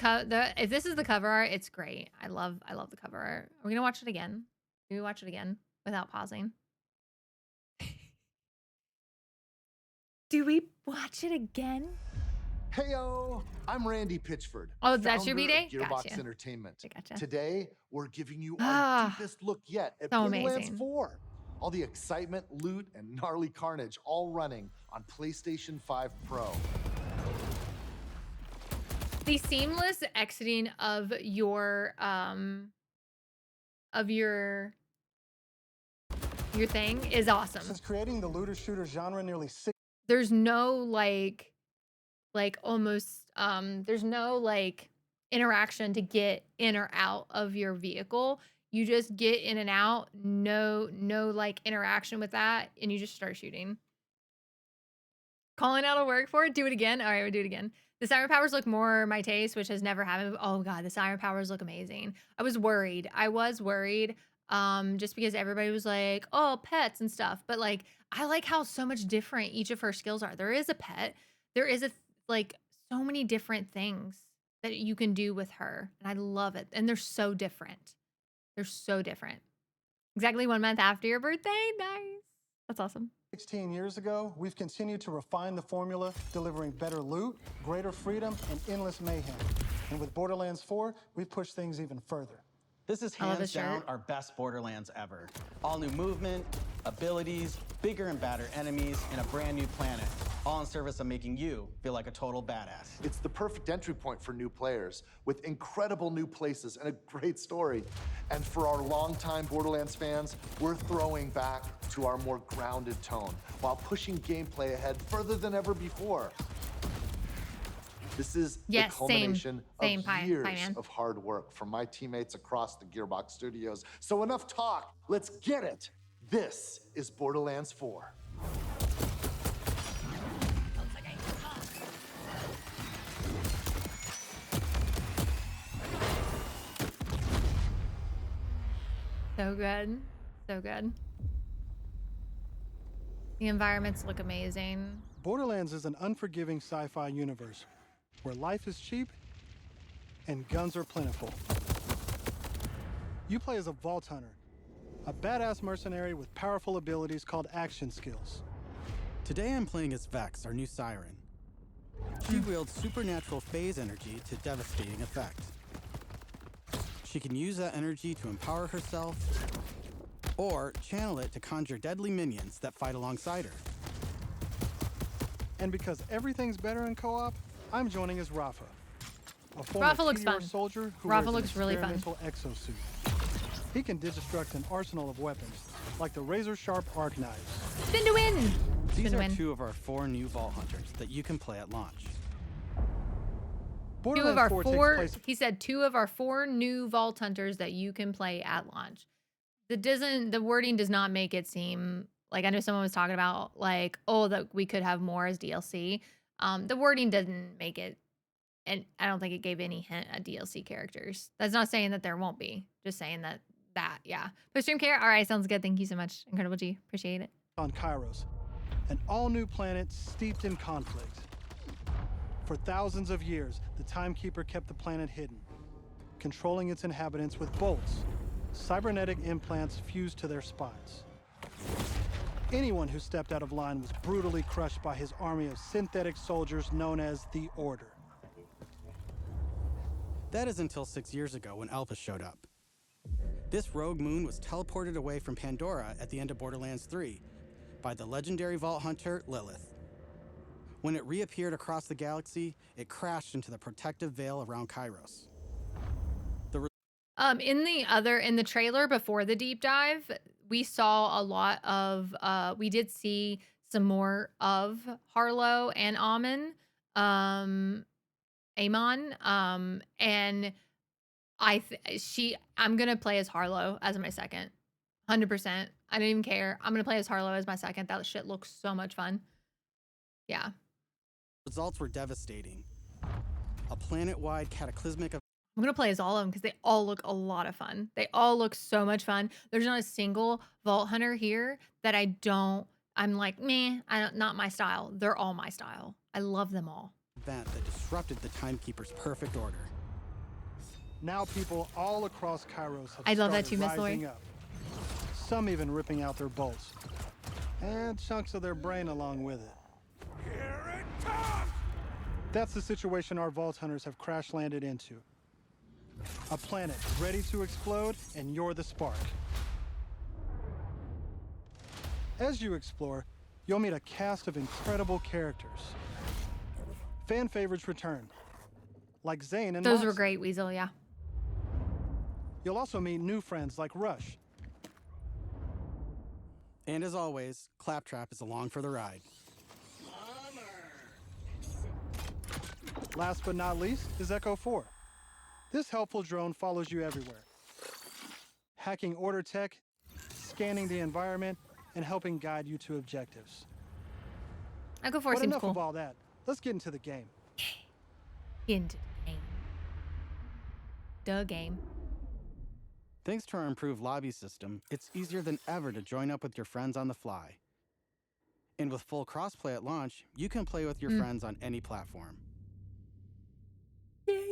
if this is the cover art, it's great. I love the cover art. We're gonna watch it again. Can we watch it again without pausing? Do we watch it again? Heyo, I'm Randy Pitchford, Oh, that's your founder of B-Day? Gearbox Gotcha. Entertainment. Gotcha. Today, we're giving you our Ah, deepest look yet at so Borderlands amazing. 4. All the excitement, loot, and gnarly carnage all running on PlayStation 5 Pro. The seamless exiting of your thing is awesome. Since creating the looter shooter genre nearly There's no like almost there's no like interaction to get in or out of your vehicle. You just get in and out, no like interaction with that, and you just start shooting. Calling out of work for it, do it again. All right, we'll do it again. The siren powers look more my taste, which has never happened. Oh god, the siren powers look amazing. I was worried just because everybody was like, oh, pets and stuff, but like I like how so much different each of her skills are. There is a pet, there is like so many different things that you can do with her, and I love it. And they're so different. They're so different. Exactly 1 month after your birthday. Nice. That's awesome. 16 years ago, we've continued to refine the formula, delivering better loot, greater freedom, and endless mayhem. And with Borderlands 4, we've pushed things even further. This is I love hands this down shirt. our best Borderlands ever. All new movement, abilities, bigger and badder enemies, and a brand new planet. All in service of making you feel like a total badass. It's the perfect entry point for new players, with incredible new places and a great story. And for our longtime Borderlands fans, we're throwing back to our more grounded tone, while pushing gameplay ahead further than ever before. This is Yes, the culmination same, of pie years man. of hard work from my teammates across the Gearbox studios. So enough talk, let's get it. This is Borderlands 4. So good. So good. The environments look amazing. Borderlands is an unforgiving sci-fi universe where life is cheap and guns are plentiful. You play as a vault hunter, a badass mercenary with powerful abilities called action skills. Today I'm playing as Vex, our new siren. She wields supernatural phase energy to devastating effect. She can use that energy to empower herself, or channel it to conjure deadly minions that fight alongside her. And because everything's better in co-op, I'm joining as Rafa, a former Rafa looks TDR fun. soldier who Rafa wears looks an really fun. experimental exosuit. He can digistruct an arsenal of weapons, like the razor-sharp arc knives. Spin to win. These Spin to are win. 2 of our 4 new Vault Hunters that you can play at launch. Two of Borderlands our 4 four. takes place He said 2 of our 4 new Vault Hunters that you can play at launch. The wording does not make it seem like, I know someone was talking about like, oh, that we could have more as DLC. The wording doesn't make it, and I don't think it gave any hint at DLC characters. That's not saying that there won't be. Just saying that yeah. Post-stream care. All right, sounds good. Thank you so much, Incredible G. Appreciate it. on Kairos, an all-new planet steeped in conflict. For thousands of years, the Timekeeper kept the planet hidden, controlling its inhabitants with bolts, cybernetic implants fused to their spines. Anyone who stepped out of line was brutally crushed by his army of synthetic soldiers known as the Order. That is until 6 years ago when Elpis showed up. This rogue moon was teleported away from Pandora at the end of Borderlands 3 by the legendary Vault Hunter Lilith. When it reappeared across the galaxy, it crashed into the protective veil around Kairos. In the trailer before the deep dive, we saw a lot of we did see some more of Harlow and Amon. And I'm gonna play as Harlow as my second. 100%. I don't even care. I'm gonna play as Harlow as my second. That shit looks so much fun. Yeah. Results were devastating. A planet-wide cataclysmic event I'm gonna play as all of them because they all look a lot of fun. They all look so much fun. There's not a single Vault Hunter here that I'm like, meh, not my style. They're all my style. I love them all. that disrupted the Timekeeper's perfect order. Now people all across Kairos have I love that started too, Miss rising Lori. up. Some even ripping out their bolts. And chunks of their brain along with it. Here it comes! That's the situation our Vault Hunters have crash landed into. A planet ready to explode, and you're the spark. As you explore, you'll meet a cast of incredible characters. Fan favorites return, like Zane and Those were Moxie. great, Weasel, yeah. You'll also meet new friends like Rush. And as always, Claptrap is along for the ride. Last but not least is Echo 4. This helpful drone follows you everywhere, hacking order tech, scanning the environment, and helping guide you to objectives. Echo 4 But seems enough cool. of all that. Let's get into the game. Into the game. The game. Thanks to our improved lobby system, it's easier than ever to join up with your friends on the fly. And with full crossplay at launch, you can play with your friends on any platform.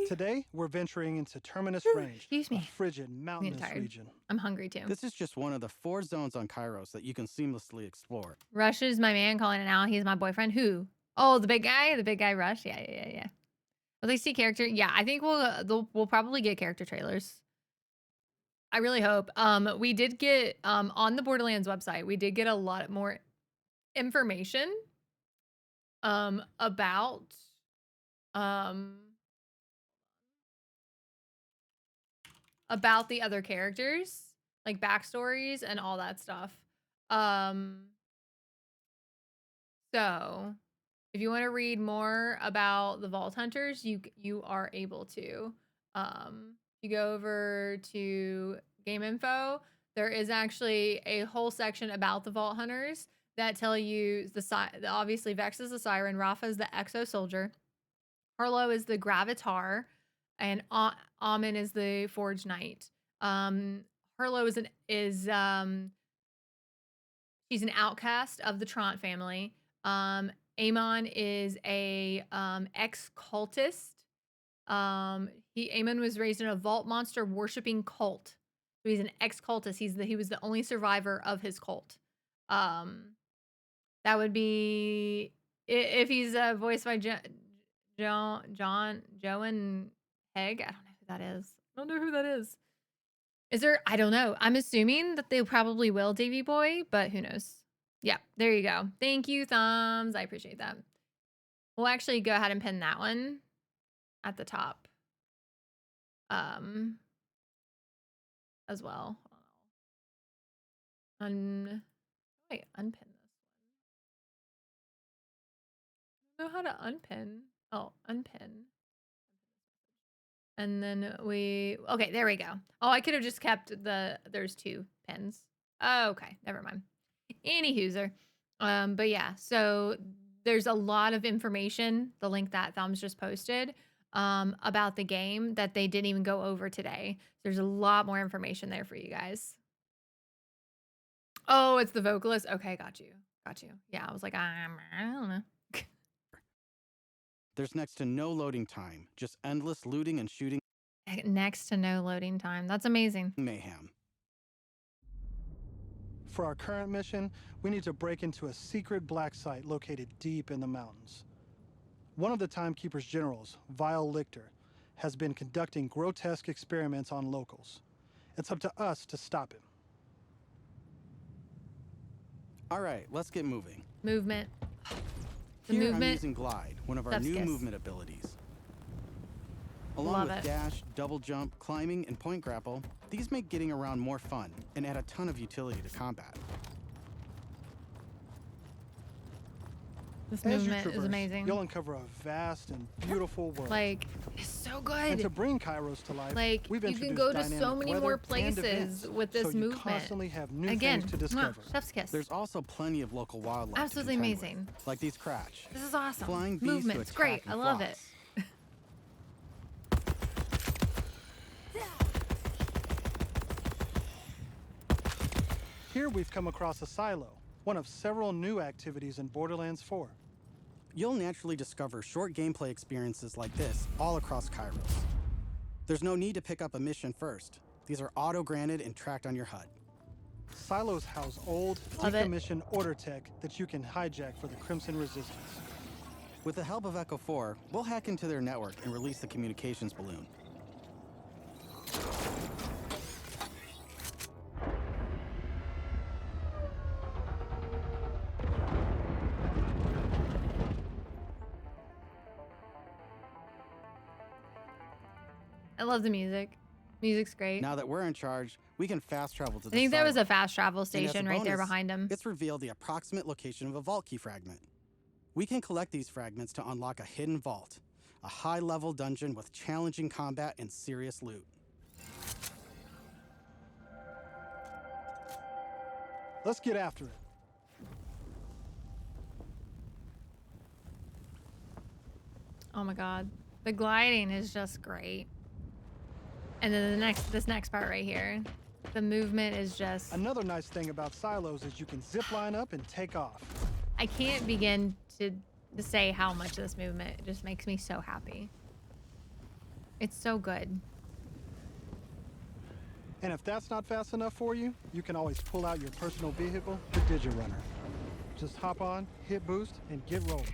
Today, we're venturing into Terminus Range, Excuse me. a frigid, mountainous tired. region. I'm hungry too. This is just one of the 4 zones on Kairos that you can seamlessly explore. Rush is my man calling it out. He's my boyfriend. Who? Oh, the big guy? The big guy Rush? Yeah. Will they see character? Yeah, I think we'll probably get character trailers. I really hope. We did get on the Borderlands website, we did get a lot more information about the other characters, like backstories and all that stuff. So if you want to read more about the Vault Hunters, you are able to. You go over to Game Info. There is actually a whole section about the Vault Hunters that tell you obviously Vex is the Siren, Rafa is the Exo Soldier, Harlow is the Gravitar, and Amin is the Forge Knight. Harlow is she's an outcast of the Trant family. Amon is a ex-cultist. Amon was raised in a vault monster worshipping cult. So he's an ex-cultist. He was the only survivor of his cult. That would be if he's voiced by Joan Hegg. I don't know who that is. I don't know who that is. Is there? I don't know. I'm assuming that they probably will, Davy Boy, but who knows? Yeah, there you go. Thank you, Thumbs. I appreciate that. We'll actually go ahead and pin that one at the top. As well. Unpin this one. I don't know how to unpin. Oh, unpin. And then okay, there we go. Oh, I could have just kept there's 2 pins. Oh, okay, never mind. Any hooser. But yeah, so there's a lot of information, the link that Thumbs just posted, about the game that they didn't even go over today. There's a lot more information there for you guys. Oh, it's the vocalist. Okay, got you. Yeah, I was like, I don't know. There's next to no loading time, just endless looting and shooting Next to no loading time. That's amazing. mayhem. For our current mission, we need to break into a secret black site located deep in the mountains. One of the Timekeeper's generals, Vile Lichter, has been conducting grotesque experiments on locals. It's up to us to stop him. All right, let's get moving. Movement. The Here I'm movement. using Glide, one of our Chef's new kiss. movement abilities. Along Love with it. dash, double jump, climbing, and point grapple, these make getting around more fun and add a ton of utility to combat. This As you movement traverse, is amazing. you'll uncover a vast and beautiful world. Like, it's so And to good. bring Kairos to life, Like, we've you can introduced go to so dynamic many weather more and places events, with this so you movement. constantly have new Again, things to mwah, discover. chef's kiss. There's also plenty of local wildlife Absolutely to contend with, amazing. like these cratch. This is awesome. Flying bees Movement. to It's great. attack I and love it. floss. Here we've come across a silo, one of several new activities in Borderlands 4. You'll naturally discover short gameplay experiences like this all across Kairos. There's no need to pick up a mission first. These are auto-granted and tracked on your HUD. Silos house old, Love it. decommissioned order tech that you can hijack for the Crimson Resistance. With the help of Echo 4, we'll hack into their network and release the communications balloon. I love the music. Music's great. Now that we're in charge, we can fast travel to I the think there was silo. a fast travel And as a station right there bonus, behind him. It's revealed the approximate location of a vault key fragment. We can collect these fragments to unlock a hidden vault, a high-level dungeon with challenging combat and serious loot. Let's get after it. Oh my god. The gliding is just great. And then this next part right here. The movement is just Another nice thing about silos is you can zip line up and take off. I can't begin to say how much this movement just makes me so happy. It's so good. And if that's not fast enough for you, you can always pull out your personal vehicle, the Digirunner. Just hop on, hit boost, and get rolling.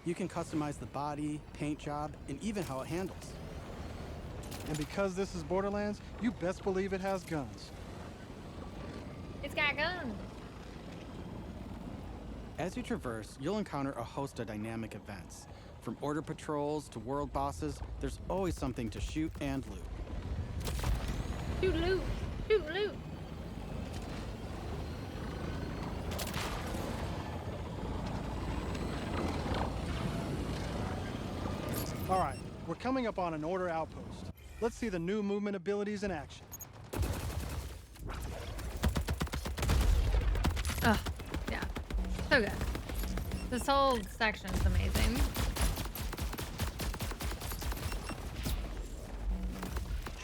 You can customize the body, paint job, and even how it handles. And because this is Borderlands, you best believe it has guns. It's got guns. As you traverse, you'll encounter a host of dynamic events. From order patrols to world bosses, there's always something to shoot and loot. Shoot loot. Shoot loot. All right, we're coming up on an order outpost. Let's see the new movement abilities in action. Ugh. Yeah. So good. This whole section is amazing.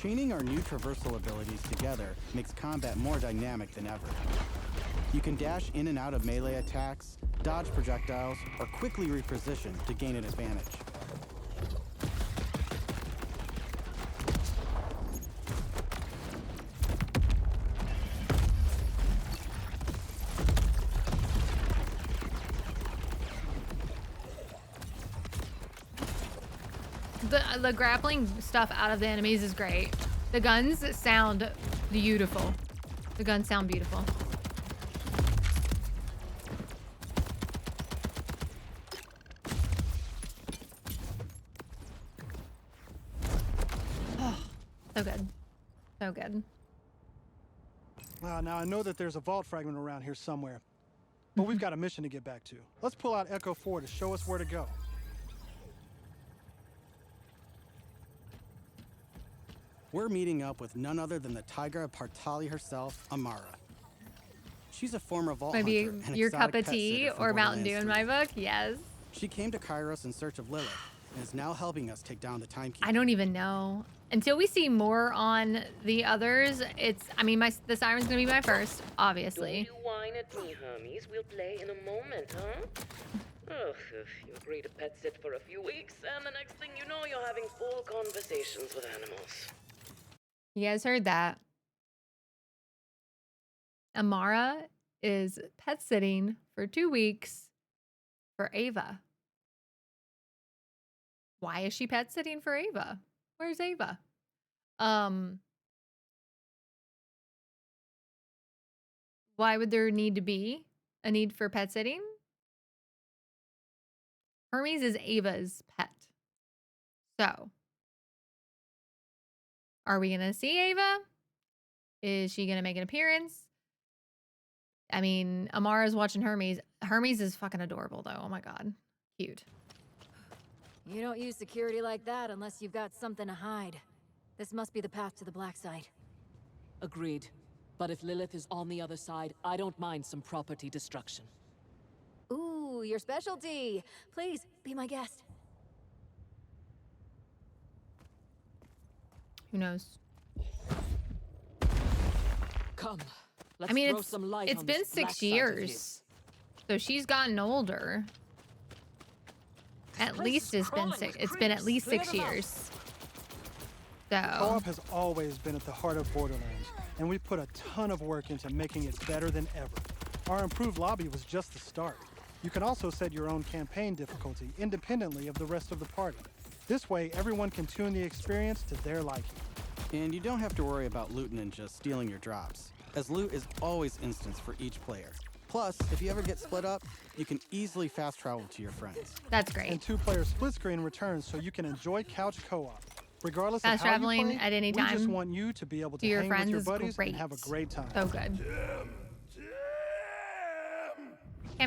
Chaining our new traversal abilities together makes combat more dynamic than ever. You can dash in and out of melee attacks, dodge projectiles, or quickly reposition to gain an advantage. The grappling stuff out of the enemies is great. The guns sound beautiful. The guns sound beautiful. Oh, so good. So good. Now I know that there's a vault fragment around here somewhere, but we've got a mission to get back to. Let's pull out Echo 4 to show us where to go. We're meeting up with none other than the Tigra Partali herself, Amara. She's a former vault Maybe hunter and your exotic cup of pet tea sitter from or Mountain Dew in Borderlands my 3. book? Yes. She came to Kairos in search of Lilith and is now helping us take down the Timekeeper. I don't even know. Until we see more on the others, I mean, the Siren's gonna be my first, obviously. Don't you whine at me, Hermes. We'll play in a moment, huh? Ugh, you agree to pet sit for a few weeks, and the next thing you know, you're having full conversations with animals. You guys heard that? Amara is pet sitting for 2 weeks for Ava. Why is she pet sitting for Ava? Where's Ava? Why would there need to be a need for pet sitting? Hermes is Ava's pet. So, are we going to see Ava? Is she going to make an appearance? I mean, Amara's watching Hermes. Hermes is fucking adorable, though. Oh my god. Cute. You don't use security like that unless you've got something to hide. This must be the path to the black side. Agreed. But if Lilith is on the other side, I don't mind some property destruction. Ooh, your specialty. Please, be my guest. Who knows? Come, let's I mean, throw some light it's on been this black 6 side of years. his. So she's gotten older. At least it's been at least 6 years. So Co-op has always been at the heart of Borderlands, and we put a ton of work into making it better than ever. Our improved lobby was just the start. You can also set your own campaign difficulty independently of the rest of the party. This way, everyone can tune the experience to their liking. And you don't have to worry about loot ninjas stealing your drops, as loot is always instanced for each player. Plus, if you ever get split up, you can easily fast travel to your friends. that's great. And two-player split screen returns so you can enjoy couch co-op. Regardless Fast of how traveling you play, at any we just time want you to be able to to your hang friends with your is buddies great. and have a great time. So good.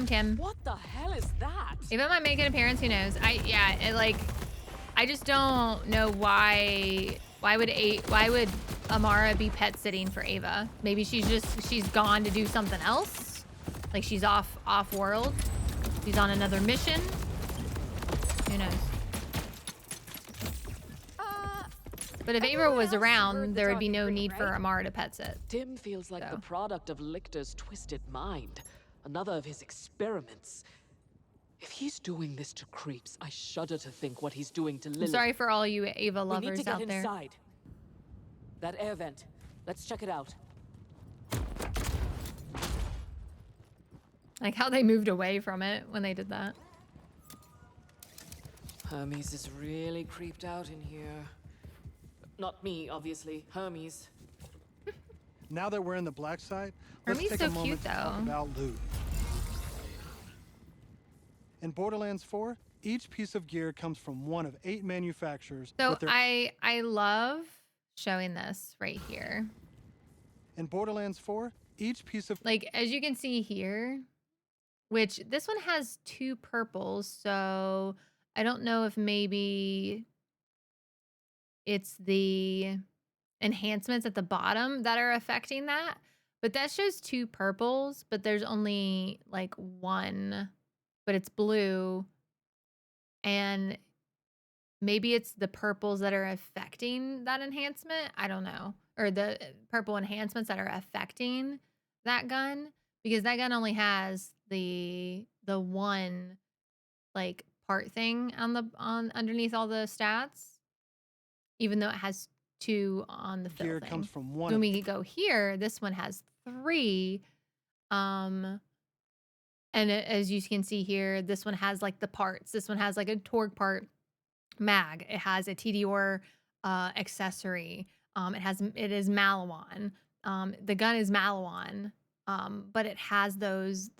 Tim. What the hell is that? Ava might make an appearance. Who knows? I just don't know why would Amara be pet sitting for Ava? Maybe she's gone to do something else. Like she's off world. She's on another mission. Who knows? But if Ava was around, there would be no need for Amara to pet sit. Tim feels like the product of Lictor's twisted mind. Another of his experiments. If he's doing this to creeps, I shudder to think what he's doing to Lily. I'm sorry for all you Ava We need lovers to get out there. inside. That air vent. Let's check it out. Like how they moved away from it when they did that. Hermes is really creeped out in here. Not me, obviously. Hermes. Now that we're in the black side, let's Hermes take so a moment cute, to talk though. about loot. In Borderlands 4, each piece of gear comes from one of 8 manufacturers. So with their I love showing this right here. In Borderlands 4, each piece of Like as you can see here, which this one has 2 purples, so I don't know if maybe it's the enhancements at the bottom that are affecting that. But that shows 2 purples, but there's only like 1, but it's blue. And maybe it's the purples that are affecting that enhancement. I don't know. Or the purple enhancements that are affecting that gun, because that gun only has the one like part thing on underneath all the stats, even though it has 2 on the fill gear thing. comes from one When of we go here, this one has 3. And as you can see here, this one has like the parts. This one has like a Torgue part mag. It has a TDOR accessory. It is Malawan. The gun is Malawan, but it has those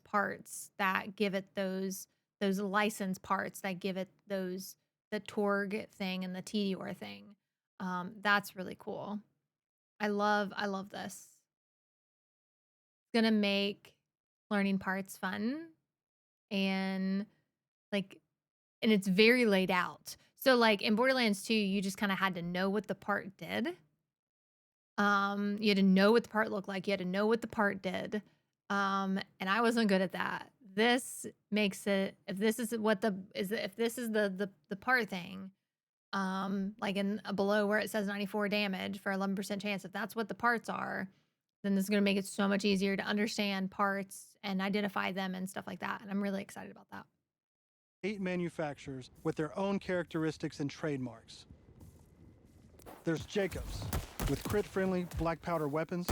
parts that give it those license parts that give it the Torgue thing and the TDOR thing. That's really cool. I love this. It's gonna make learning parts fun and it's very laid out. So like in Borderlands 2, you just kind of had to know what the part did. You had to know what the part looked like. You had to know what the part did. And I wasn't good at that. This makes it, if this is the part thing, like in below where it says 94 damage for 11% chance, if that's what the parts are, then this is going to make it so much easier to understand parts and identify them and stuff like that. And I'm really excited about that. 8 manufacturers with their own characteristics and trademarks. There's Jacobs, with crit-friendly black powder weapons,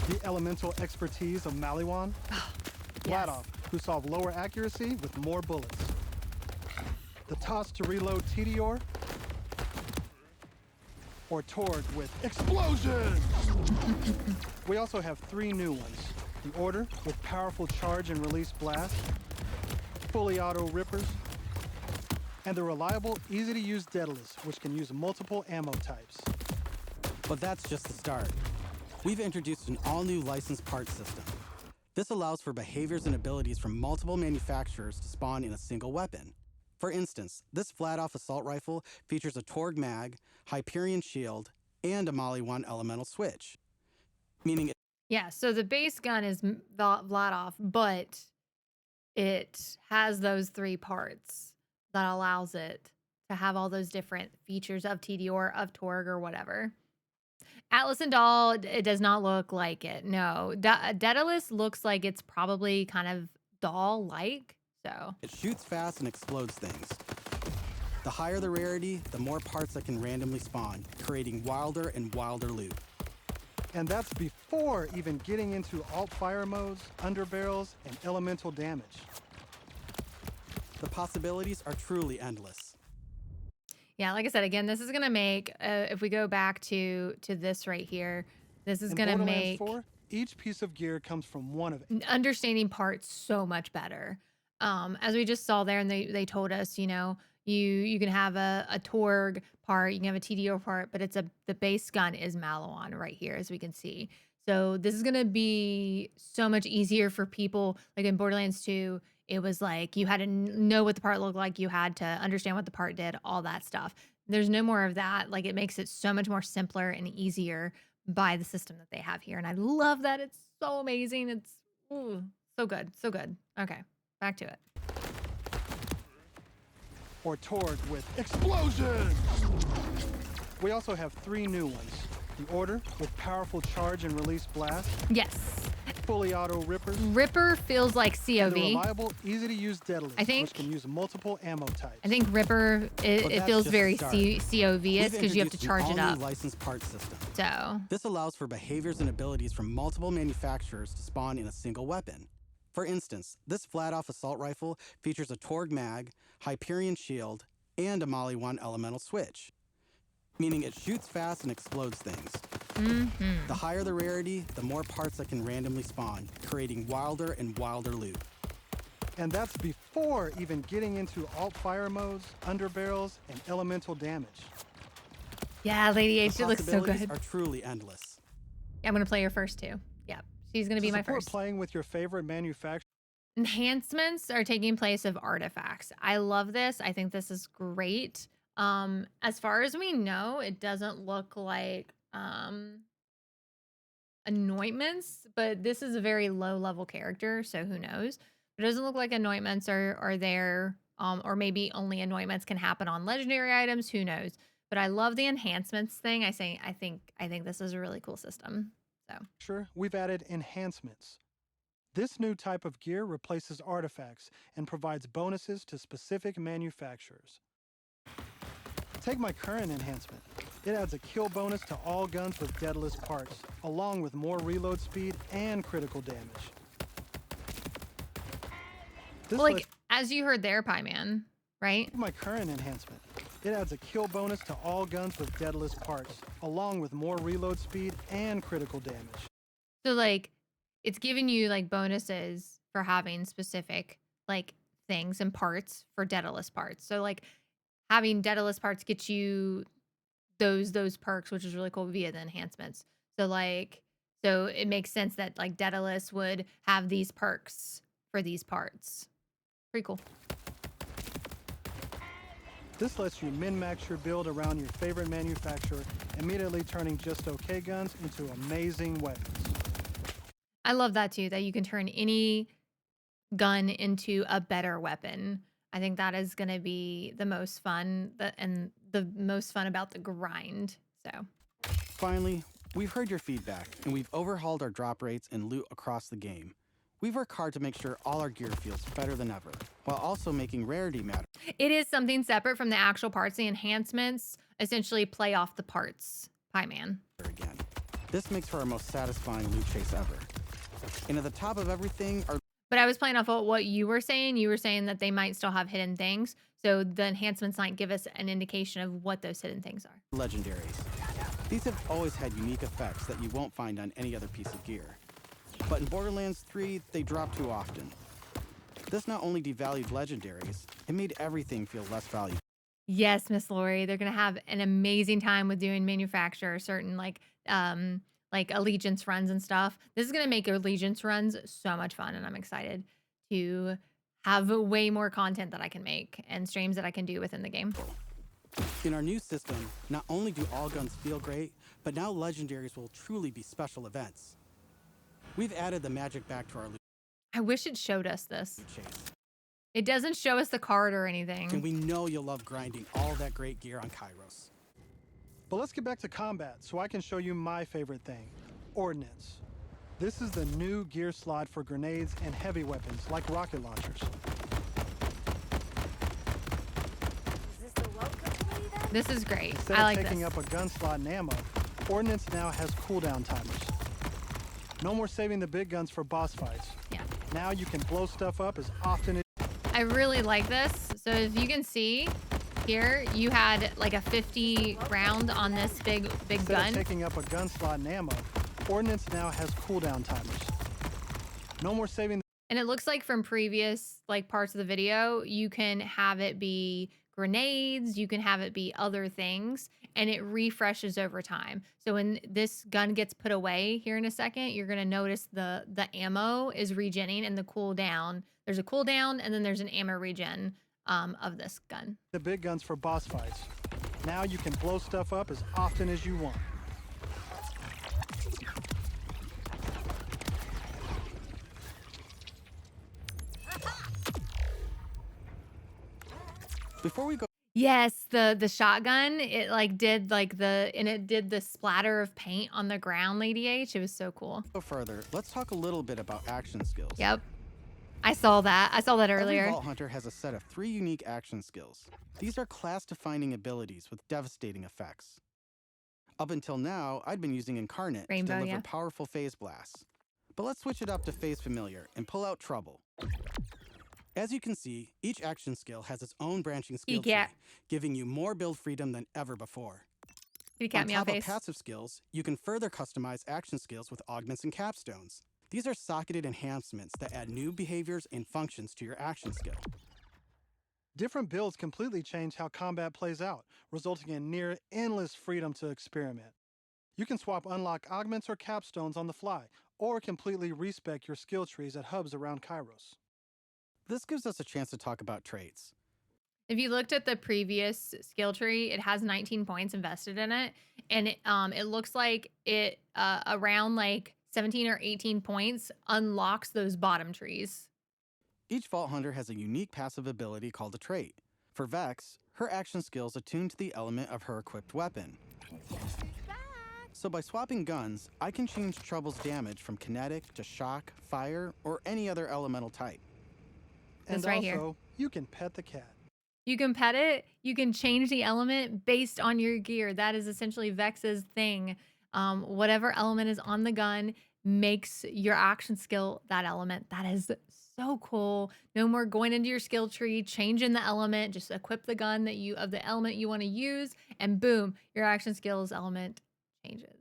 the elemental expertise of Maliwan, Vladoff, who solve lower accuracy with more bullets, the toss to reload TDOR, or Torgue with explosion! We also have 3 new ones. The Order with powerful charge and release blast, fully auto rippers, and the reliable, easy-to-use Daedalus, which can use multiple ammo types. But that's just the start. We've introduced an all-new licensed parts system. This allows for behaviors and abilities from multiple manufacturers to spawn in a single weapon. For instance, this Vladoff assault rifle features a Torgue mag, Hyperion shield, and a Maliwan elemental switch. Meaning Yeah, so the base gun is Vladoff, but it has those 3 parts that allows it to have all those different features of TDOR, of Torgue, or whatever. Atlas and Doll, it does not look like it. No, Daedalus looks like it's probably kind of doll-like. So it shoots fast and explodes things. The higher the rarity, the more parts that can randomly spawn, creating wilder and wilder loot. And that's before even getting into alt-fire modes, underbarrels, and elemental damage. The possibilities are truly endless. Yeah, like I said, again, this is gonna make if we go back to this right here, this is In gonna Borderlands make 4, each piece of gear comes from one of understanding parts so much better. As we just saw there, and they told us, you know, you can have a Torg part, you can have a TDO part, but the base gun is Malon right here, as we can see. So this is gonna be so much easier for people. Like in Borderlands 2, it was like you had to know what the part looked like, you had to understand what the part did, all that stuff. There's no more of that. Like it makes it so much more simpler and easier by the system that they have here, and I love that. It's so amazing. It's ooh, so good, so good. Okay, back to it. or Torg with explosions. We also have 3 new ones. The Order with powerful charge and release blast, Yes. fully auto rippers, Ripper feels like and the COV. reliable, easy-to-use Daedalus, I think- which can use multiple ammo types. I think Ripper, it that's feels just very the start. COV-ish We've because you have to introduced an charge it all-new up. licensed parts system. So, This allows for behaviors and abilities from multiple manufacturers to spawn in a single weapon. For instance, this flat-off assault rifle features a Torg mag, Hyperion shield, and a Molly 1 elemental switch, meaning it shoots fast and explodes things. The higher the rarity, the more parts that can randomly spawn, creating wilder and wilder loot. And that's before even getting into alt-fire modes, underbarrels, and elemental damage. yeah, Lady H, The it looks so possibilities good. are truly endless. I'm going to play her first too. Yeah, she's going to be my support first. playing with your favorite manufacturer. Enhancements are taking place of artifacts. I love this. I think this is great. As far as we know, it doesn't look like anointments, but this is a very low level character, so who knows? It doesn't look like anointments are there, or maybe only anointments can happen on legendary items. Who knows? But I love the enhancements thing. I think this is a really cool system. So Sure, we've added enhancements. This new type of gear replaces artifacts and provides bonuses to specific manufacturers. Take my current enhancement. It adds a kill bonus to all guns with Daedalus parts, along with more reload speed and critical damage. This like lets as you heard there, Pie Man, right? my current enhancement. It adds a kill bonus to all guns with Daedalus parts, along with more reload speed and critical damage. So like it's giving you like bonuses for having specific like things and parts for Daedalus parts. So like having Daedalus parts gets you those perks, which is really cool via the enhancements. So it makes sense that like Daedalus would have these perks for these parts. Pretty cool. This lets you min-max your build around your favorite manufacturer, immediately turning just okay guns into amazing weapons. I love that too, that you can turn any gun into a better weapon. I think that is going to be the most fun and the most fun about the grind. So, Finally, we've heard your feedback, and we've overhauled our drop rates and loot across the game. We've worked hard to make sure all our gear feels better than ever, while also making rarity matter it is something separate from the actual parts. The enhancements essentially play off the parts. Pie Man. again. This makes for our most satisfying loot chase ever. And at the top of everything are But I was playing off of what you were saying. You were saying that they might still have hidden things. So the enhancements might give us an indication of what those hidden things are. legendaries. These have always had unique effects that you won't find on any other piece of gear. But in Borderlands 3, they drop too often. This not only devalued legendaries, it made everything feel less valuable. Yes, Miss Lori, they're gonna have an amazing time with doing manufacture certain like allegiance runs and stuff. This is gonna make allegiance runs so much fun, and I'm excited to have way more content that I can make and streams that I can do within the game. In our new system, not only do all guns feel great, but now legendaries will truly be special events. We've added the magic back to our loot I wish it showed us this. chase. It doesn't show us the card or anything. And we know you'll love grinding all that great gear on Kairos. But let's get back to combat so I can show you my favorite thing, ordnance. This is the new gear slot for grenades and heavy weapons like rocket launchers. This is great. Instead I of like taking this. up a gun slot and ammo, Ordnance now has cooldown timers. No more saving the big guns for boss fights. Yeah. Now you can blow stuff up as often as I really like this. So if you can see here, you had like a 50 round on this big Instead gun. of taking up a gun slot and ammo, Ordnance now has cooldown timers. No more saving And it looks like from previous like parts of the video, you can have it be grenades, you can have it be other things, and it refreshes over time. So when this gun gets put away here in a second, you're gonna notice the ammo is regenning and the cooldown. There's a cooldown and then there's an ammo regen of this gun. the big guns for boss fights. Now you can blow stuff up as often as you want. Before we go Yes, the shotgun, it like did like it did the splatter of paint on the ground, Lady H. It was so cool. further, let's talk a little bit about action skills. Yep. I saw that. I saw that Every earlier. Vault Hunter has a set of 3 unique action skills. These are class-defining abilities with devastating effects. Up until now, I'd been using Incarnate Rainbow, to deliver yeah. powerful phase blasts. But let's switch it up to Phase Familiar and pull out Trouble. As you can see, each action skill has its own branching skill tree, cat. giving you more build freedom than ever before. Kitty cat On meow top of face. passive skills, you can further customize action skills with augments and capstones. These are socketed enhancements that add new behaviors and functions to your action skill. Different builds completely change how combat plays out, resulting in near endless freedom to experiment. You can swap unlock augments or capstones on the fly, or completely respec your skill trees at hubs around Kairos. This gives us a chance to talk about traits. If you looked at the previous skill tree, it has 19 points invested in it, and it looks like it around like 17 or 18 points unlocks those bottom trees. Each Vault Hunter has a unique passive ability called a trait. For Vex, her action skills attune to the element of her equipped weapon. So by swapping guns, I can change Trouble's damage from kinetic to shock, fire, or any other elemental type. And This right also, here. you can pet the cat. You can pet it. You can change the element based on your gear. That is essentially Vex's thing. Whatever element is on the gun makes your action skill that element. That is so cool. No more going into your skill tree, changing the element. Just equip the gun of the element you want to use, and boom, your action skills element changes.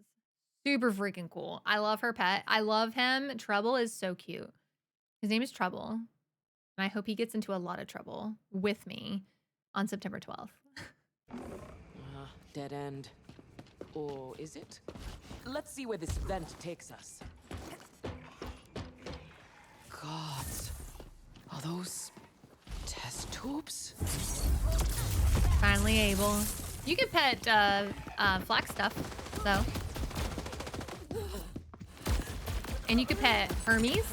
Super freaking cool. I love her pet. I love him. Trouble is so cute. His name is Trouble, and I hope he gets into a lot of trouble with me on September 12th. Dead end. Or is it? Let's see where this vent takes us. Gods. Are those test tubes? Finally able. You can pet flax stuff, though. And you can pet Hermes.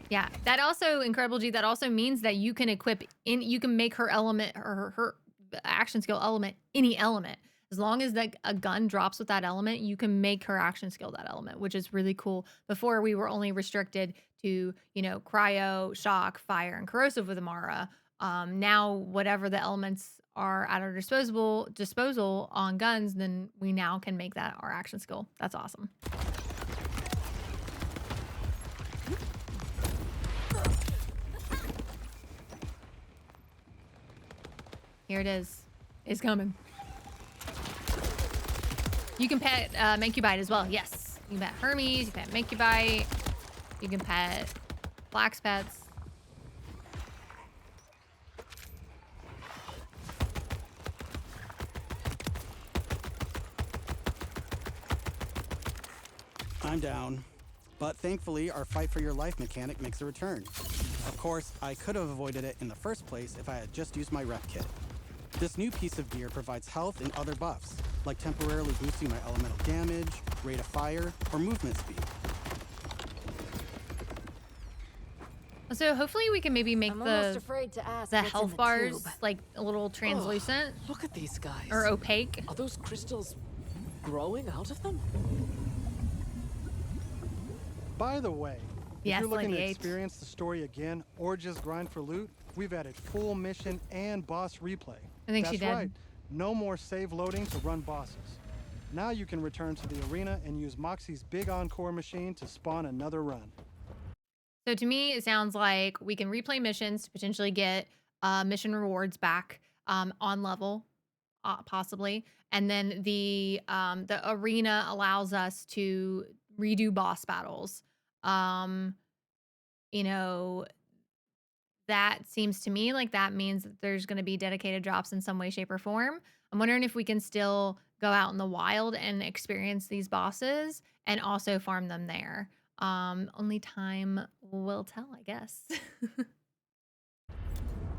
Yeah, that also, Incredible G, that also means that you can you can make her element, her action skill element, any element. As long as a gun drops with that element, you can make her action skill that element, which is really cool. Before, we were only restricted to, cryo, shock, fire, and corrosive with Amara. Now, whatever the elements are at our disposal on guns, then we now can make that our action skill. That's awesome. Here it is. It's coming. You can pet Mancubite as well. Yes. You can pet Hermes. You can pet Mancubite. You can pet Flax pets. I'm down. But thankfully, our fight for your life mechanic makes a return. Of course, I could have avoided it in the first place if I had just used my rep kit. This new piece of gear provides health and other buffs, like temporarily boosting my elemental damage, rate of fire, or movement speed. So hopefully we can maybe make I'm almost afraid to ask the what's in health the bars tube. like a little translucent Look at these guys. or opaque. Are those crystals growing out of them? By the way, if Yes, you're looking Lady to H. experience the story again or just grind for loot, We've added full mission and boss replay. I think she That's did. right. No more save loading to run bosses. Now you can return to the arena and use Moxie's big encore machine to spawn another run. So to me, it sounds like we can replay missions to potentially get mission rewards back on level, possibly, and then the arena allows us to redo boss battles. Um, you know, that seems to me like that means that there's going to be dedicated drops in some way, shape, or form. I'm wondering if we can still go out in the wild and experience these bosses and also farm them there. Only time will tell, I guess.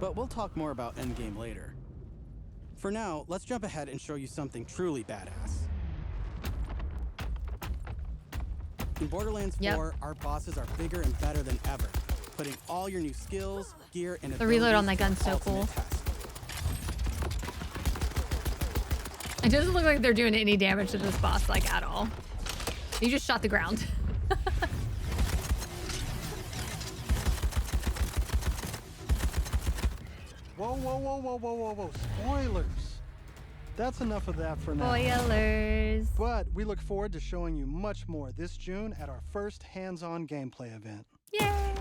But we'll talk more about Endgame later. For now, let's jump ahead and show you something truly badass. In Borderlands 4, our bosses are bigger and better than ever, putting all your new skills, gear, and The reload on that gun's to so ultimate cool. test. It doesn't look like they're doing any damage to this boss, like, at all. You just shot the ground. Whoa, whoa, whoa, whoa, whoa, whoa, whoa. Spoilers. That's enough of that for now. Spoilers. But we look forward to showing you much more this June at our first hands-on gameplay event. Yay!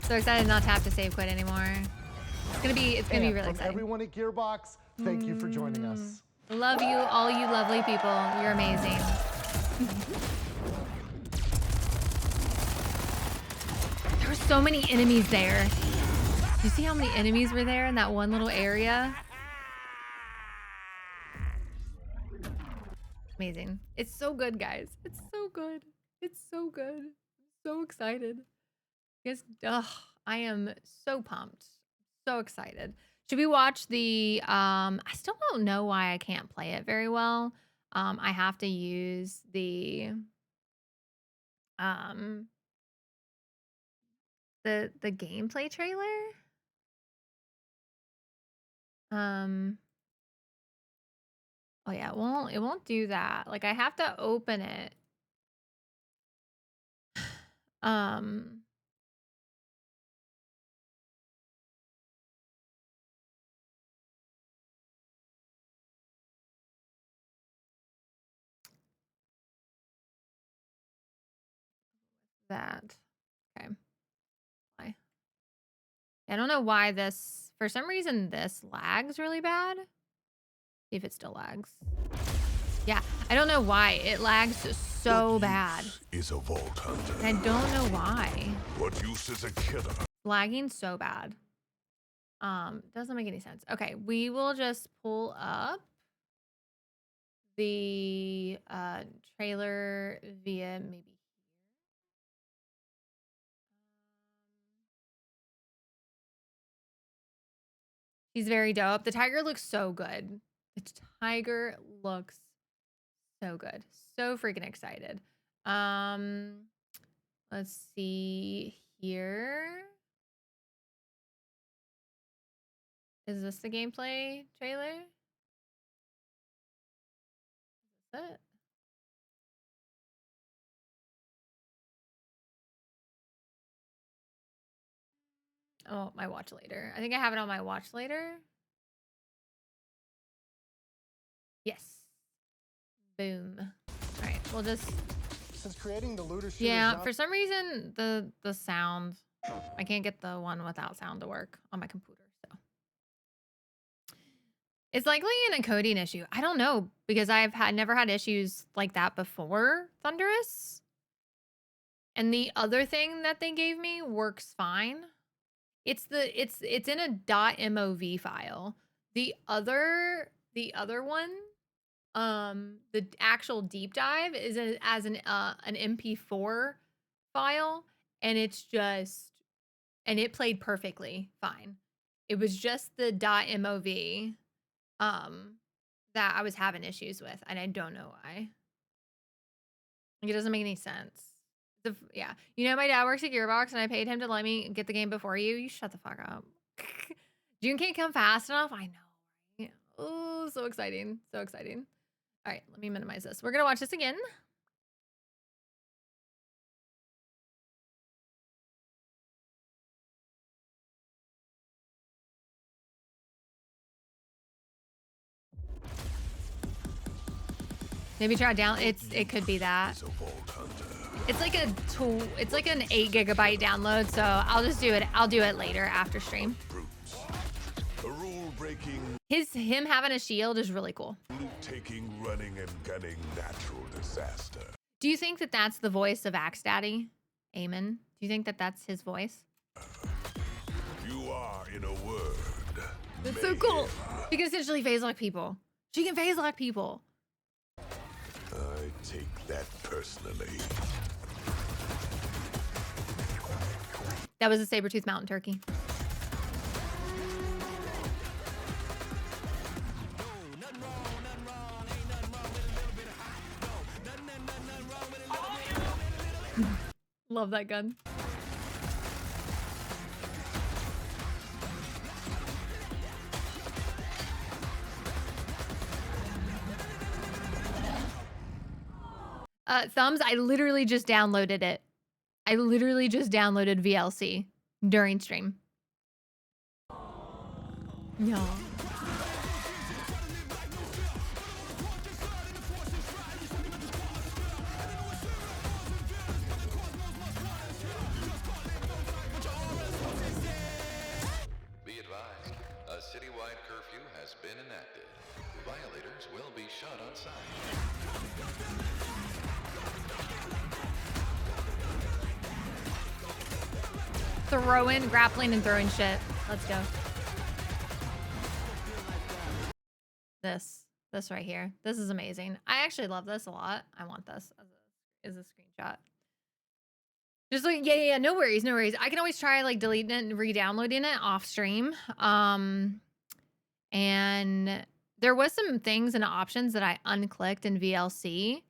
So excited not to have to save quit anymore. It's gonna be really From exciting. everyone at Gearbox, thank you for joining us. Love you, all you lovely people. You're amazing. There were so many enemies there. You see how many enemies were there in that one little area? Amazing. It's so good, guys. It's so good. It's so good. I'm so excited. Yes, I am so pumped. So excited. Should we watch the I still don't know why I can't play it very well. I have to use um the gameplay trailer. Oh yeah, it won't do that. Like I have to open it. Um that. Okay. Why? I don't know why this for some reason this lags really bad. See if it still lags. Yeah, I don't know why it lags so bad. Is a vault hunter. And I don't know why. What use is a killer? Lagging so bad. Doesn't make any sense. Okay, we will just pull up the trailer via maybe here. He's very dope. The tiger looks so good. The tiger looks so good. So freaking excited. Let's see here. Is this the gameplay trailer? Is this it? Oh, my watch later. I think I have it on my watch later. Yes. Boom. All right, we'll just. Since creating the looter shooter Yeah, for some reason the sound, I can't get the one without sound to work on my computer. So it's likely an encoding issue. I don't know because I've never had issues like that before. Thunderous. And the other thing that they gave me works fine. It's in a .mov file. The other one, the actual deep dive is as an MP4 file, and it played perfectly fine. It was just the .mov that I was having issues with, and I don't know why. Like, it doesn't make any sense. Yeah. You know, my dad works at Gearbox and I paid him to let me get the game before you. You shut the fuck up. June can't come fast enough. I know, right? Oh, so exciting. So exciting. All right, let me minimize this. We're going to watch this again. Maybe try down. It could be that. Is a vault hunter. It's like a tool. It's like an 8 GB download. So I'll just do it. I'll do it later after stream. Brutes. A rule-breaking, Him having a shield is really cool. loot-taking, running and gunning natural disaster. Do you think that that's the voice of Axe Daddy? Amen. Do you think that that's his voice? You are, in a word, That's so cool. She can essentially phase lock people. She can phase lock people. I take that personally. That was a saber-tooth mountain turkey. Love that gun. Thumbs, I literally just downloaded it. I literally just downloaded VLC during stream. No. Be advised, a citywide curfew has been enacted. Violators will be shot on sight. Throwing, grappling, and throwing shit. Let's go. This right here. This is amazing. I actually love this a lot. I want this as a screenshot. Just like, yeah, no worries, no worries. I can always try like deleting it and re-downloading it off stream. And there was some things and options that I unclicked in VLC.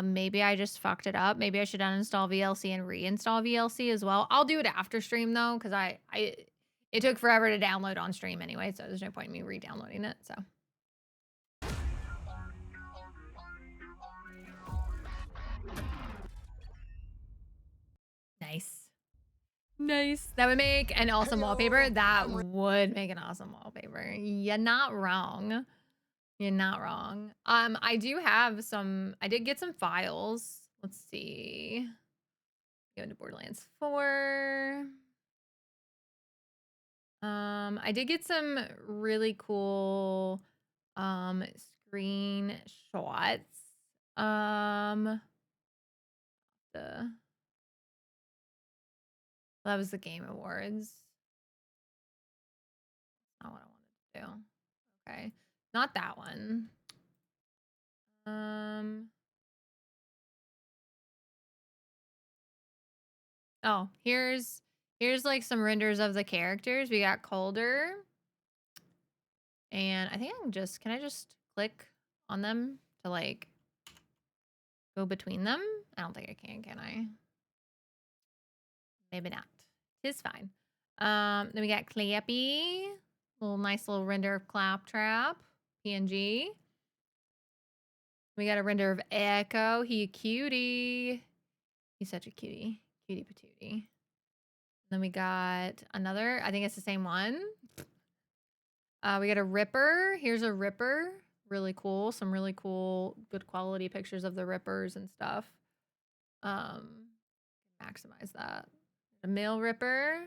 Maybe I just fucked it up. Maybe I should uninstall VLC and reinstall VLC as well. I'll do it after stream though, because it took forever to download on stream anyway, so there's no point in me re-downloading it. So nice. That would make an awesome wallpaper. That would make an awesome wallpaper. You're not wrong. You're not wrong. I did get some files. Let's see. Go into Borderlands 4. I did get some really cool screenshots. That was the Game Awards. Not what I wanted to do. Okay. Not that one. Oh, here's like some renders of the characters. We got Calder. And I think can I just click on them to like go between them? I don't think I can I? Maybe not. Tis fine. Then we got Clappy. Nice little render of Claptrap. PNG. We got a render of Echo. He a cutie. He's such a cutie. Cutie patootie. Then we got another. I think it's the same one. We got a Ripper. Here's a Ripper. Really cool. Some really cool, good quality pictures of the Rippers and stuff. Maximize that. A male Ripper.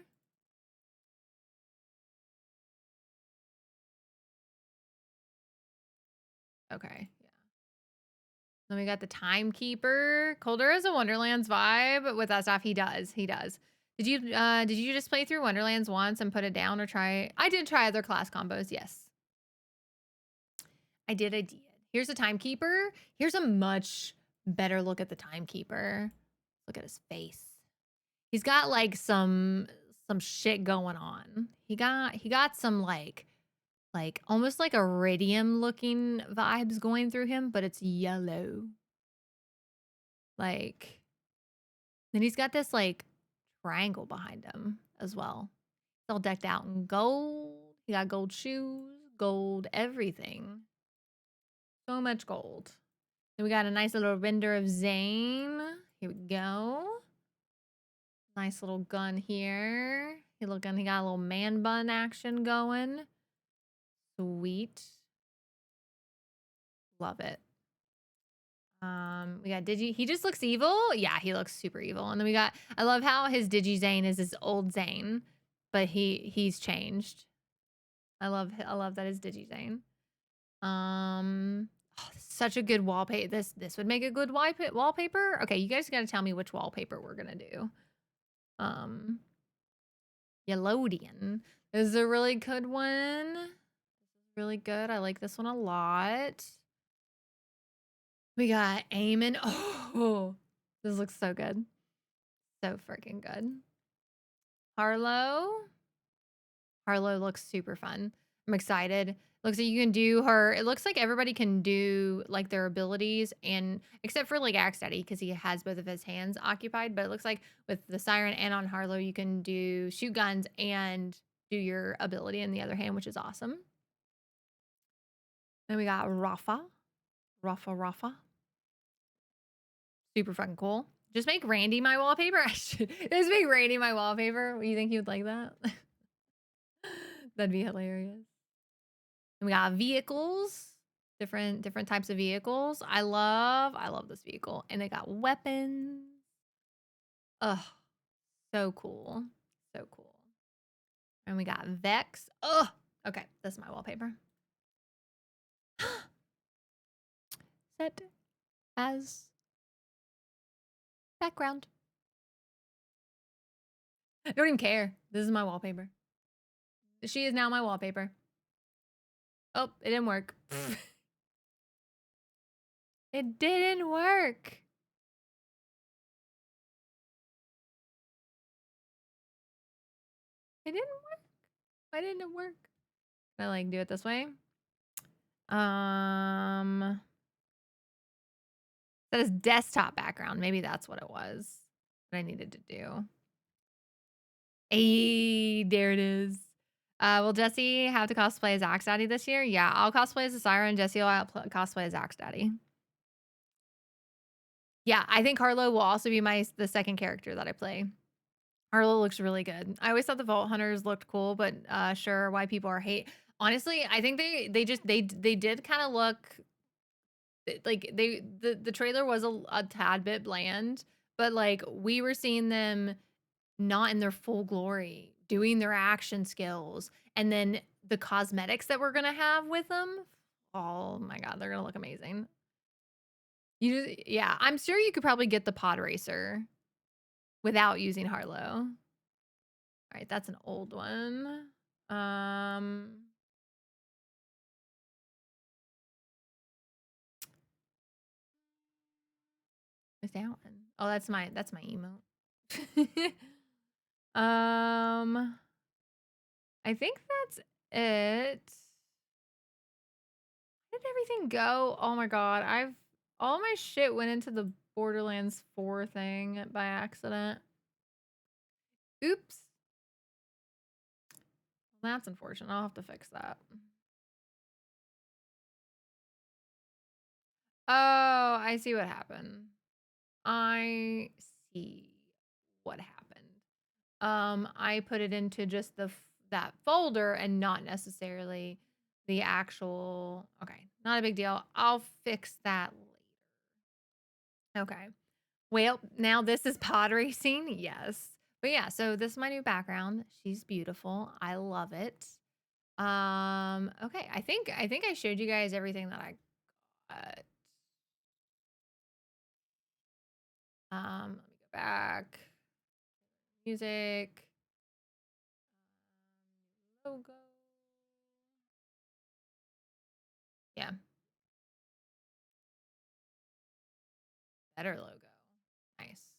Okay, yeah. Then we got the Timekeeper. Calder has a Wonderlands vibe with that stuff. He does. Did you just play through Wonderlands once and put it down or try? I did try other class combos, yes. I did. Here's a Timekeeper. Here's a much better look at the Timekeeper. Look at his face. He's got like some shit going on. He got some like almost like iridium looking vibes going through him, but it's yellow. Like, then he's got this like triangle behind him as well. It's all decked out in gold. He got gold shoes, gold everything. So much gold. Then we got a nice little render of Zane. Here we go. Nice little gun here. He got a little man bun action going. Sweet. Love it. We got Digi. He just looks evil. Yeah, he looks super evil. And then we got. I love how his Digi Zane is his old Zane, but he's changed. I love that his Digi Zane. Such a good wallpaper. This would make a good wallpaper. Okay, you guys gotta tell me which wallpaper we're gonna do. Yellowdian. This is a really good one. Really good. I like this one a lot. We got Eamon. Oh, this looks so good. So freaking good. Harlow. Harlow looks super fun. I'm excited. Looks like you can do her. It looks like everybody can do like their abilities, and except for like Axe Daddy because he has both of his hands occupied. But it looks like with the Siren and on Harlow, you can do shoot guns and do your ability in the other hand, which is awesome. Then we got Rafa. Rafa. Super fucking cool. Just make Randy my wallpaper. Just make Randy my wallpaper. You think he would like that? That'd be hilarious. And we got vehicles. Different types of vehicles. I love this vehicle. And they got weapons. Ugh. So cool. So cool. And we got Vex. Ugh. Okay, that's my wallpaper. Set as background. I don't even care. This is my wallpaper. She is now my wallpaper. Oh, it didn't work. It didn't work. It didn't work. Why didn't it work? I like do it this way. That is desktop background. Maybe that's what it was that I needed to do. Hey, there it is. Will Jesse have to cosplay as Axe Daddy this year? Yeah, I'll cosplay as a Siren. Jesse will cosplay as Axe Daddy. Yeah, I think Harlow will also be the second character that I play. Harlow looks really good. I always thought the Vault Hunters looked cool, but sure, why people are hate. Honestly, I think they did kind of look like the trailer was a tad bit bland, but like we were seeing them not in their full glory, doing their action skills, and then the cosmetics that we're gonna have with them. Oh my god, they're gonna look amazing. Yeah, I'm sure you could probably get the pod racer without using Harlow. All right, that's an old one. What's that one? Oh, that's my emote. I think that's it. Where did everything go? Oh my god, all my shit went into the Borderlands 4 thing by accident. Oops. That's unfortunate. I'll have to fix that. Oh, I see what happened. I see what happened. I put it into just that folder and not necessarily the actual. Okay, not a big deal. I'll fix that later. Okay. Well, now this is pod racing. Yes. But yeah, so this is my new background. She's beautiful. I love it. Okay. I think I showed you guys everything that I got. Let me go back. Music. Logo. Yeah. Better logo. Nice.